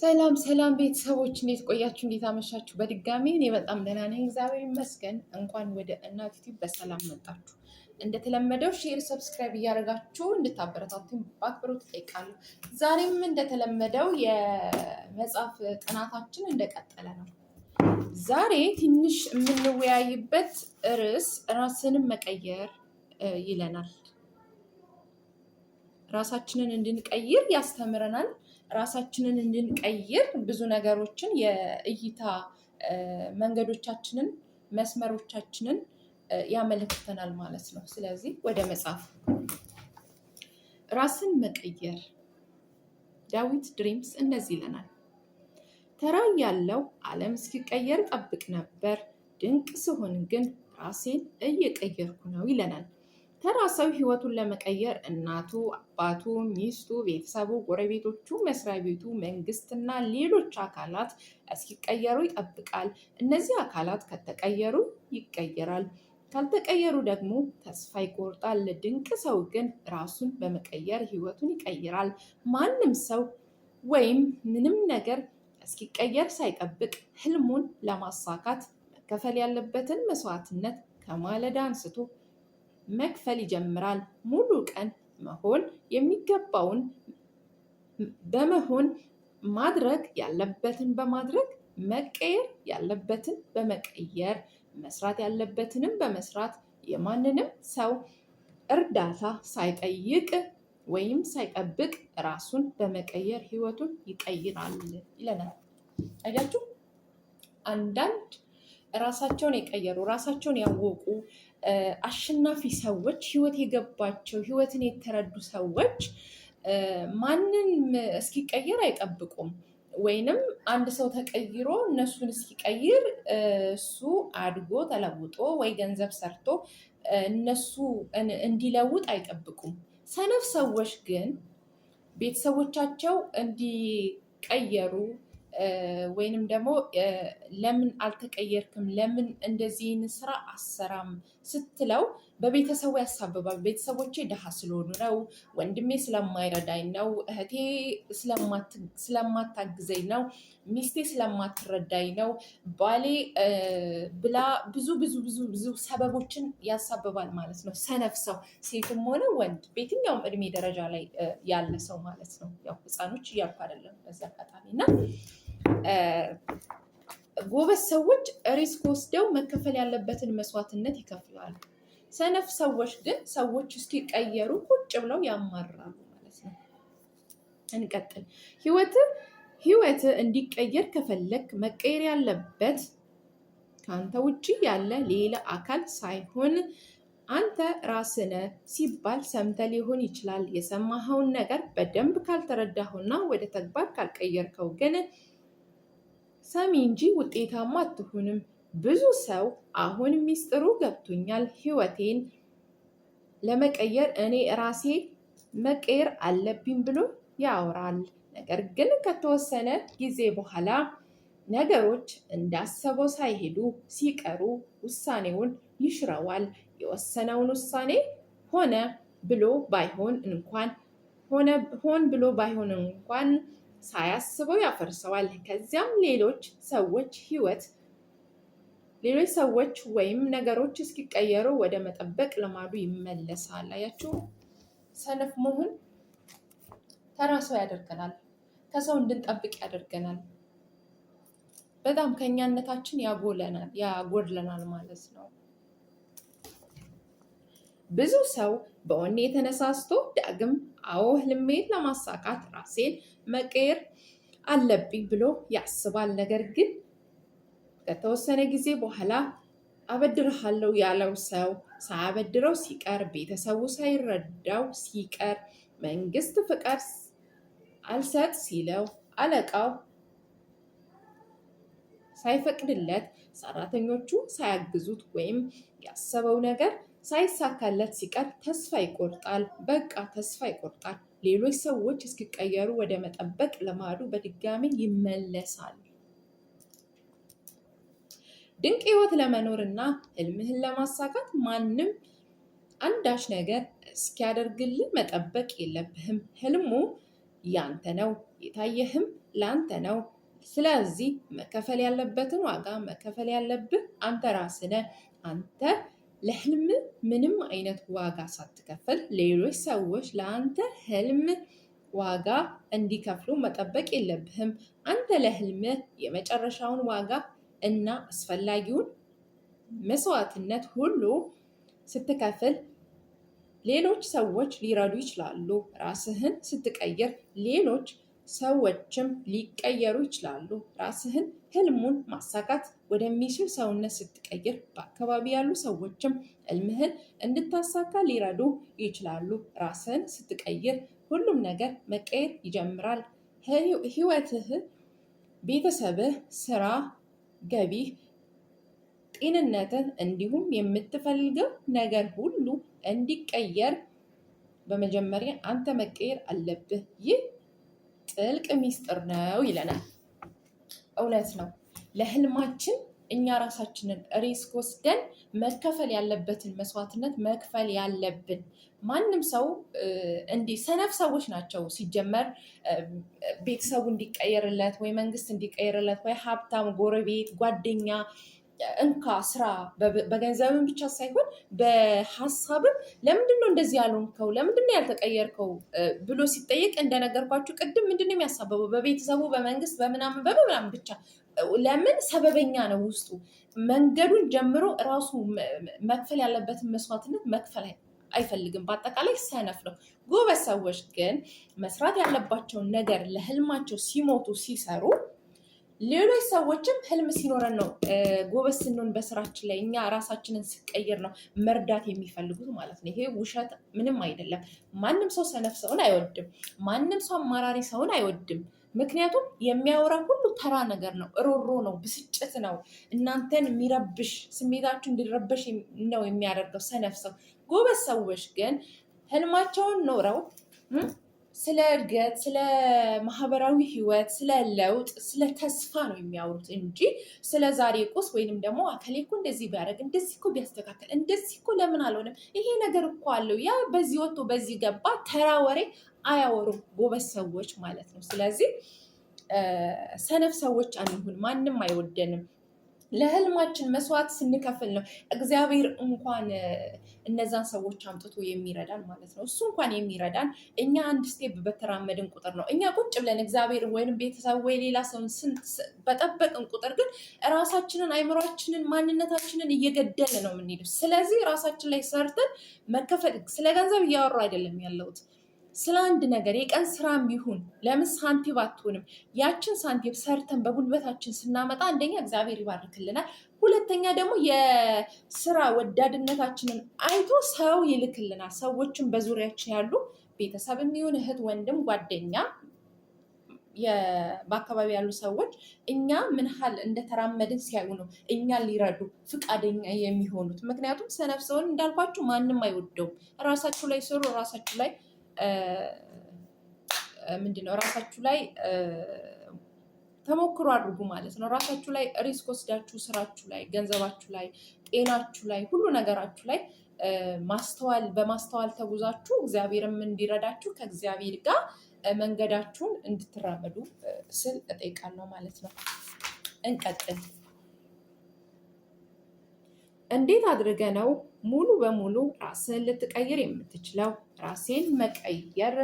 ሰላም ሰላም ቤተሰቦች እንዴት ቆያችሁ? እንዴት አመሻችሁ? በድጋሚ እኔ በጣም ደህና ነኝ፣ እግዚአብሔር ይመስገን። እንኳን ወደ እናት ዩቲዩብ በሰላም መጣችሁ። እንደተለመደው ሼር፣ ሰብስክራይብ እያደረጋችሁ እንድታበረታቱኝ በአክብሮት እጠይቃለሁ። ዛሬም እንደተለመደው የመጽሐፍ ጥናታችን እንደቀጠለ ነው። ዛሬ ትንሽ የምንወያይበት ርዕስ ራስንም መቀየር ይለናል። ራሳችንን እንድንቀይር ያስተምረናል። ራሳችንን እንድንቀይር ብዙ ነገሮችን የእይታ መንገዶቻችንን መስመሮቻችንን ያመለክተናል ማለት ነው። ስለዚህ ወደ መጽሐፍ ራስን መቀየር ዳዊት ድሪምስ እንደዚህ ይለናል። ተራ ያለው ዓለም እስኪቀየር ጠብቅ ነበር፣ ድንቅ ስሆን ግን ራሴን እየቀየርኩ ነው ይለናል። ተራ ሰው ህይወቱን ለመቀየር እናቱ፣ አባቱ፣ ሚስቱ፣ ቤተሰቡ፣ ጎረቤቶቹ፣ መስሪያ ቤቱ፣ መንግስትና ሌሎች አካላት እስኪቀየሩ ይጠብቃል። እነዚህ አካላት ከተቀየሩ ይቀየራል፣ ካልተቀየሩ ደግሞ ተስፋ ይቆርጣል። ድንቅ ሰው ግን ራሱን በመቀየር ህይወቱን ይቀይራል። ማንም ሰው ወይም ምንም ነገር እስኪቀየር ሳይጠብቅ ህልሙን ለማሳካት መከፈል ያለበትን መስዋዕትነት ከማለዳ አንስቶ መክፈል ይጀምራል። ሙሉ ቀን መሆን የሚገባውን በመሆን ማድረግ ያለበትን በማድረግ መቀየር ያለበትን በመቀየር መስራት ያለበትንም በመስራት የማንንም ሰው እርዳታ ሳይጠይቅ ወይም ሳይጠብቅ ራሱን በመቀየር ህይወቱን ይቀይራል ይለናል። አያችሁ፣ አንዳንድ ራሳቸውን የቀየሩ ራሳቸውን ያወቁ አሸናፊ ሰዎች፣ ህይወት የገባቸው ህይወትን የተረዱ ሰዎች ማንን እስኪቀየር አይጠብቁም። ወይንም አንድ ሰው ተቀይሮ እነሱን እስኪቀይር እሱ አድጎ ተለውጦ ወይ ገንዘብ ሰርቶ እነሱ እንዲለውጥ አይጠብቁም። ሰነፍ ሰዎች ግን ቤተሰቦቻቸው እንዲቀየሩ ወይንም ደግሞ ለምን አልተቀየርክም፣ ለምን እንደዚህን ስራ አሰራም ስትለው በቤተሰቡ ያሳብባል። ቤተሰቦቼ ድሃ ስለሆኑ ነው፣ ወንድሜ ስለማይረዳኝ ነው፣ እህቴ ስለማታግዘኝ ነው፣ ሚስቴ ስለማትረዳኝ ነው፣ ባሌ ብላ ብዙ ብዙ ብዙ ብዙ ሰበቦችን ያሳብባል ማለት ነው። ሰነፍ ሰው ሴትም ሆነ ወንድ በየትኛውም እድሜ ደረጃ ላይ ያለ ሰው ማለት ነው። ያው ህፃኖች እያልኩ አይደለም በዚህ አጋጣሚ እና ጎበዝ ሰዎች ሪስክ ወስደው መከፈል ያለበትን መስዋዕትነት ይከፍላሉ። ሰነፍ ሰዎች ግን ሰዎች እስኪቀየሩ ቁጭ ብለው ያማራሉ ማለት ነው። እንቀጥል። ህይወት እንዲቀየር ከፈለክ መቀየር ያለበት ከአንተ ውጭ ያለ ሌላ አካል ሳይሆን አንተ ራስህ ነህ ሲባል ሰምተህ ሊሆን ይችላል። የሰማኸውን ነገር በደንብ ካልተረዳኸውና ወደ ተግባር ካልቀየርከው ግን ሰሚ እንጂ ውጤታማ አትሆንም። ብዙ ሰው አሁን ሚስጥሩ ገብቶኛል፣ ህይወቴን ለመቀየር እኔ ራሴ መቀየር አለብኝ ብሎ ያወራል። ነገር ግን ከተወሰነ ጊዜ በኋላ ነገሮች እንዳሰበው ሳይሄዱ ሲቀሩ ውሳኔውን ይሽረዋል። የወሰነውን ውሳኔ ሆን ብሎ ባይሆን እንኳን ሳያስበው ያፈርሰዋል። ከዚያም ሌሎች ሰዎች ወይም ነገሮች እስኪቀየሩ ወደ መጠበቅ ልማዱ ይመለሳል። አያችሁ፣ ሰነፍ መሆን ተራ ሰው ያደርገናል፣ ከሰው እንድንጠብቅ ያደርገናል። በጣም ከኛነታችን ያጎድለናል ማለት ነው። ብዙ ሰው በወኔ ተነሳስቶ ዳግም ህልሜን ለማሳካት ራሴን መቀየር አለብኝ ብሎ ያስባል። ነገር ግን ከተወሰነ ጊዜ በኋላ አበድርሃለሁ ያለው ሰው ሳያበድረው ሲቀር፣ ቤተሰቡ ሳይረዳው ሲቀር፣ መንግስት ፍቃድ አልሰጥ ሲለው፣ አለቃው ሳይፈቅድለት፣ ሰራተኞቹ ሳያግዙት ወይም ያሰበው ነገር ሳይሳካለት ሲቀር ተስፋ ይቆርጣል። በቃ ተስፋ ይቆርጣል። ሌሎች ሰዎች እስኪቀየሩ ወደ መጠበቅ ልማዱ በድጋሚ ይመለሳል። ድንቅ ህይወት ለመኖር እና ህልምህን ለማሳካት ማንም አንዳች ነገር እስኪያደርግልህ መጠበቅ የለብህም። ህልሙ ያንተ ነው። የታየህም ላንተ ነው። ስለዚህ መከፈል ያለበትን ዋጋ መከፈል ያለብህ አንተ ራስህ ነህ። አንተ ለህልም ምንም አይነት ዋጋ ሳትከፍል ሌሎች ሰዎች ለአንተ ህልም ዋጋ እንዲከፍሉ መጠበቅ የለብህም። አንተ ለህልም የመጨረሻውን ዋጋ እና አስፈላጊውን መስዋዕትነት ሁሉ ስትከፍል ሌሎች ሰዎች ሊረዱ ይችላሉ። ራስህን ስትቀይር ሌሎች ሰዎችም ሊቀየሩ ይችላሉ። ራስህን ህልሙን ማሳካት ወደሚችል ሰውነት ስትቀይር በአካባቢ ያሉ ሰዎችም ህልምህን እንድታሳካ ሊረዱ ይችላሉ። ራስህን ስትቀይር ሁሉም ነገር መቀየር ይጀምራል። ህይወትህ፣ ቤተሰብህ፣ ስራ፣ ገቢህ፣ ጤንነትህ እንዲሁም የምትፈልገው ነገር ሁሉ እንዲቀየር በመጀመሪያ አንተ መቀየር አለብህ። ይህ ጥልቅ ሚስጥር ነው ይለናል። እውነት ነው። ለህልማችን እኛ ራሳችንን ሪስክ ወስደን መከፈል ያለበትን መስዋዕትነት መክፈል ያለብን። ማንም ሰው እንዲህ ሰነፍ ሰዎች ናቸው ሲጀመር ቤተሰቡ እንዲቀየርለት ወይ መንግስት እንዲቀየርለት ወይ ሀብታም ጎረቤት፣ ጓደኛ እንካ ስራ በገንዘብም ብቻ ሳይሆን በሀሳብም ለምንድነው እንደዚህ ያልሆንከው ለምንድነው ያልተቀየርከው ብሎ ሲጠየቅ እንደነገርኳችሁ ቅድም ምንድነው የሚያሳበበው በቤተሰቡ በመንግስት በምናምን ብቻ ለምን ሰበበኛ ነው ውስጡ መንገዱን ጀምሮ ራሱ መክፈል ያለበትን መስዋዕትነት መክፈል አይፈልግም። በአጠቃላይ ሰነፍ ነው። ጎበዝ ሰዎች ግን መስራት ያለባቸውን ነገር ለህልማቸው ሲሞቱ ሲሰሩ ሌሎች ሰዎችም ህልም ሲኖረን ነው ጎበዝ ስንሆን በስራችን ላይ እኛ ራሳችንን ስቀይር ነው መርዳት የሚፈልጉት ማለት ነው። ይሄ ውሸት ምንም አይደለም። ማንም ሰው ሰነፍ ሰውን አይወድም። ማንም ሰው አማራሪ ሰውን አይወድም። ምክንያቱም የሚያወራ ሁሉ ተራ ነገር ነው፣ ሮሮ ነው፣ ብስጭት ነው፣ እናንተን የሚረብሽ ስሜታችሁ እንዲረበሽ ነው የሚያደርገው ሰነፍ ሰው። ጎበዝ ሰዎች ግን ህልማቸውን ኖረው ስለ እድገት፣ ስለ ማህበራዊ ህይወት፣ ስለ ለውጥ፣ ስለ ተስፋ ነው የሚያወሩት እንጂ ስለ ዛሬ ቁስ ወይንም ደግሞ አከሌ እኮ እንደዚህ ቢያደርግ፣ እንደዚህ እኮ ቢያስተካከል፣ እንደዚህ እኮ ለምን አልሆነም፣ ይሄ ነገር እኮ አለው፣ ያ በዚህ ወጥቶ በዚህ ገባ፣ ተራ ወሬ አያወሩም ጎበዝ ሰዎች ማለት ነው። ስለዚህ ሰነፍ ሰዎች አንሁን፣ ማንም አይወደንም። ለህልማችን መስዋዕት ስንከፍል ነው እግዚአብሔር እንኳን እነዛን ሰዎች አምጥቶ የሚረዳን ማለት ነው። እሱ እንኳን የሚረዳን እኛ አንድ ስቴፕ በተራመድን ቁጥር ነው። እኛ ቁጭ ብለን እግዚአብሔር ወይም ቤተሰብ ወይ ሌላ ሰውን በጠበቅን ቁጥር ግን ራሳችንን፣ አይምሯችንን፣ ማንነታችንን እየገደልን ነው የምንሄደው። ስለዚህ ራሳችን ላይ ሰርተን መከፈል ስለ ገንዘብ እያወሩ አይደለም ያለሁት ስለ አንድ ነገር የቀን ስራም ቢሆን ለምን ሳንቲም አትሆንም? ያችን ሳንቲም ሰርተን በጉልበታችን ስናመጣ አንደኛ እግዚአብሔር ይባርክልናል፣ ሁለተኛ ደግሞ የስራ ወዳድነታችንን አይቶ ሰው ይልክልናል። ሰዎችን በዙሪያችን ያሉ ቤተሰብ የሚሆን እህት፣ ወንድም፣ ጓደኛ፣ በአካባቢ ያሉ ሰዎች እኛ ምን ያህል እንደተራመድን ሲያዩ ነው እኛን ሊረዱ ፍቃደኛ የሚሆኑት። ምክንያቱም ሰነፍ ሰውን እንዳልኳችሁ ማንም አይወደውም። ራሳችሁ ላይ ስሩ፣ ራሳችሁ ላይ ምንድነው ራሳችሁ ላይ ተሞክሮ አድርጉ ማለት ነው። ራሳችሁ ላይ ሪስክ ወስዳችሁ ስራችሁ ላይ፣ ገንዘባችሁ ላይ፣ ጤናችሁ ላይ፣ ሁሉ ነገራችሁ ላይ በማስተዋል ተጉዛችሁ እግዚአብሔርም እንዲረዳችሁ ከእግዚአብሔር ጋር መንገዳችሁን እንድትራመዱ ስል እጠይቃለሁ ማለት ነው። እንቀጥል። እንዴት አድርገ ነው ሙሉ በሙሉ ራስን ልትቀይር የምትችለው? ራሴን መቀየር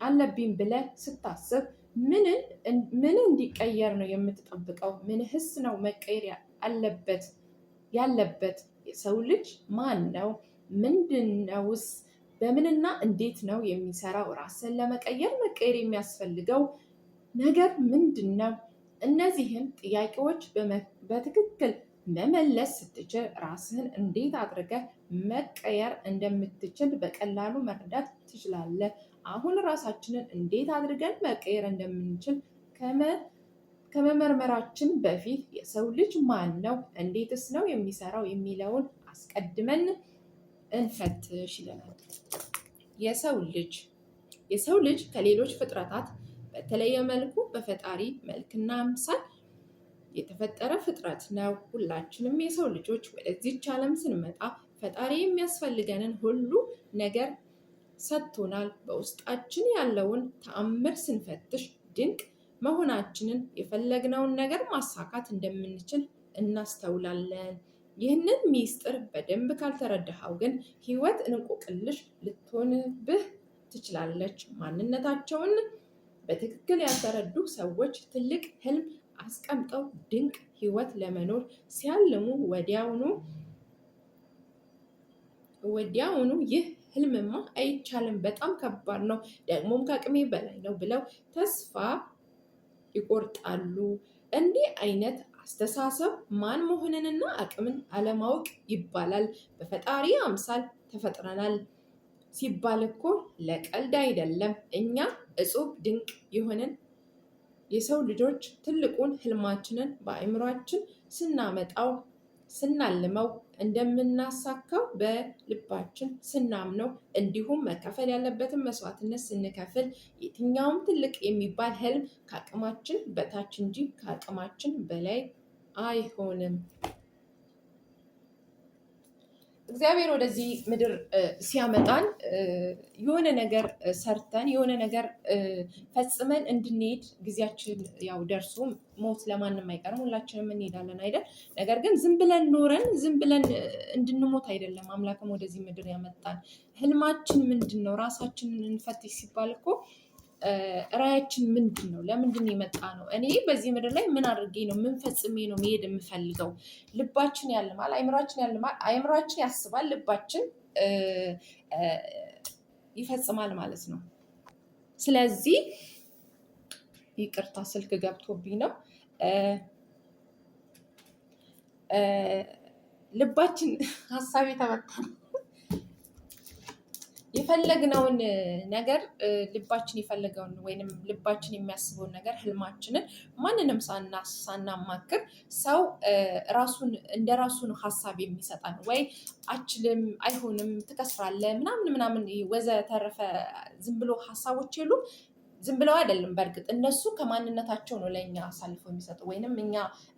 አለብኝ ብለህ ስታስብ ምን እንዲቀየር ነው የምትጠብቀው? ምንህስ ነው መቀየር ያለበት? የሰው ልጅ ማን ነው? ምንድነውስ? በምንና እንዴት ነው የሚሰራው? ራስን ለመቀየር መቀየር የሚያስፈልገው ነገር ምንድን ነው? እነዚህን ጥያቄዎች በትክክል መመለስ ስትችል ራስህን እንዴት አድርገህ መቀየር እንደምትችል በቀላሉ መረዳት ትችላለህ። አሁን ራሳችንን እንዴት አድርገን መቀየር እንደምንችል ከመመርመራችን በፊት የሰው ልጅ ማን ነው፣ እንዴትስ ነው የሚሰራው የሚለውን አስቀድመን እንፈትሽ ይለናል። የሰው ልጅ ከሌሎች ፍጥረታት በተለየ መልኩ በፈጣሪ መልክና አምሳል የተፈጠረ ፍጥረት ነው። ሁላችንም የሰው ልጆች ወደዚች ዓለም ስንመጣ ፈጣሪ የሚያስፈልገንን ሁሉ ነገር ሰጥቶናል። በውስጣችን ያለውን ተአምር ስንፈትሽ ድንቅ መሆናችንን የፈለግነውን ነገር ማሳካት እንደምንችል እናስተውላለን። ይህንን ሚስጥር በደንብ ካልተረዳኸው ግን ህይወት እንቆቅልሽ ልትሆንብህ ትችላለች። ማንነታቸውን በትክክል ያልተረዱ ሰዎች ትልቅ ህልም አስቀምጠው ድንቅ ህይወት ለመኖር ሲያልሙ ወዲያውኑ ይህ ህልምማ አይቻልም፣ በጣም ከባድ ነው፣ ደግሞም ከአቅሜ በላይ ነው ብለው ተስፋ ይቆርጣሉ። እንዲህ አይነት አስተሳሰብ ማን መሆንንና አቅምን አለማወቅ ይባላል። በፈጣሪ አምሳል ተፈጥረናል ሲባል እኮ ለቀልድ አይደለም። እኛ እጹብ ድንቅ የሆንን የሰው ልጆች ትልቁን ህልማችንን በአእምሯችን ስናልመው እንደምናሳካው በልባችን ስናምነው፣ እንዲሁም መከፈል ያለበትን መስዋዕትነት ስንከፍል የትኛውም ትልቅ የሚባል ህልም ከአቅማችን በታች እንጂ ከአቅማችን በላይ አይሆንም። እግዚአብሔር ወደዚህ ምድር ሲያመጣን የሆነ ነገር ሰርተን የሆነ ነገር ፈጽመን እንድንሄድ ጊዜያችን ያው ደርሶ ሞት ለማንም አይቀርም፣ ሁላችንም እንሄዳለን አይደል? ነገር ግን ዝም ብለን ኖረን ዝም ብለን እንድንሞት አይደለም አምላክም ወደዚህ ምድር ያመጣን። ህልማችን ምንድን ነው? ራሳችንን እንፈትሽ ሲባል እኮ ራያችን ምንድን ነው? ለምንድን ነው የመጣ ነው? እኔ በዚህ ምድር ላይ ምን አድርጌ ነው ምን ፈጽሜ ነው መሄድ የምፈልገው? ልባችን ያልማል፣ አይምሯችን ያልማል፣ አይምሯችን ያስባል፣ ልባችን ይፈጽማል ማለት ነው። ስለዚህ ይቅርታ ስልክ ገብቶብኝ ነው። ልባችን ሀሳብ የተመታ ነው። የፈለግነውን ነገር ልባችን የፈለገውን ወይንም ልባችን የሚያስበውን ነገር ህልማችንን ማንንም ሳናማክር ሰው ራሱን እንደ ራሱን ሀሳብ የሚሰጠን ወይ አችልም፣ አይሆንም፣ ትከስራለህ ምናምን ወዘተረፈ ዝም ብሎ ሀሳቦች የሉም። ዝም ብለው አይደለም። በእርግጥ እነሱ ከማንነታቸው ነው ለእኛ አሳልፈው የሚሰጡ ወይንም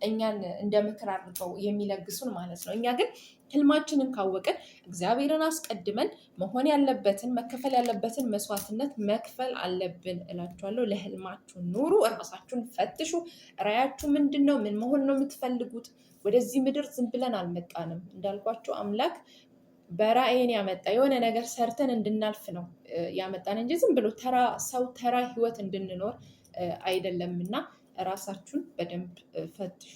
እኛን እንደ ምክር አድርገው የሚለግሱን ማለት ነው። እኛ ግን ህልማችንን ካወቅን እግዚአብሔርን አስቀድመን መሆን ያለበትን መከፈል ያለበትን መስዋዕትነት መክፈል አለብን እላችኋለሁ። ለህልማችሁ ኑሩ፣ እራሳችሁን ፈትሹ። ራያችሁ ምንድን ነው? ምን መሆን ነው የምትፈልጉት? ወደዚህ ምድር ዝም ብለን አልመጣንም። እንዳልኳቸው አምላክ በራእይን ያመጣ የሆነ ነገር ሰርተን እንድናልፍ ነው ያመጣን እንጂ ዝም ብሎ ተራ ህይወት እንድንኖር አይደለም። እና ራሳችሁን በደንብ ፈትሹ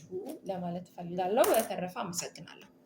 ለማለት እፈልጋለሁ። በተረፈ አመሰግናለሁ።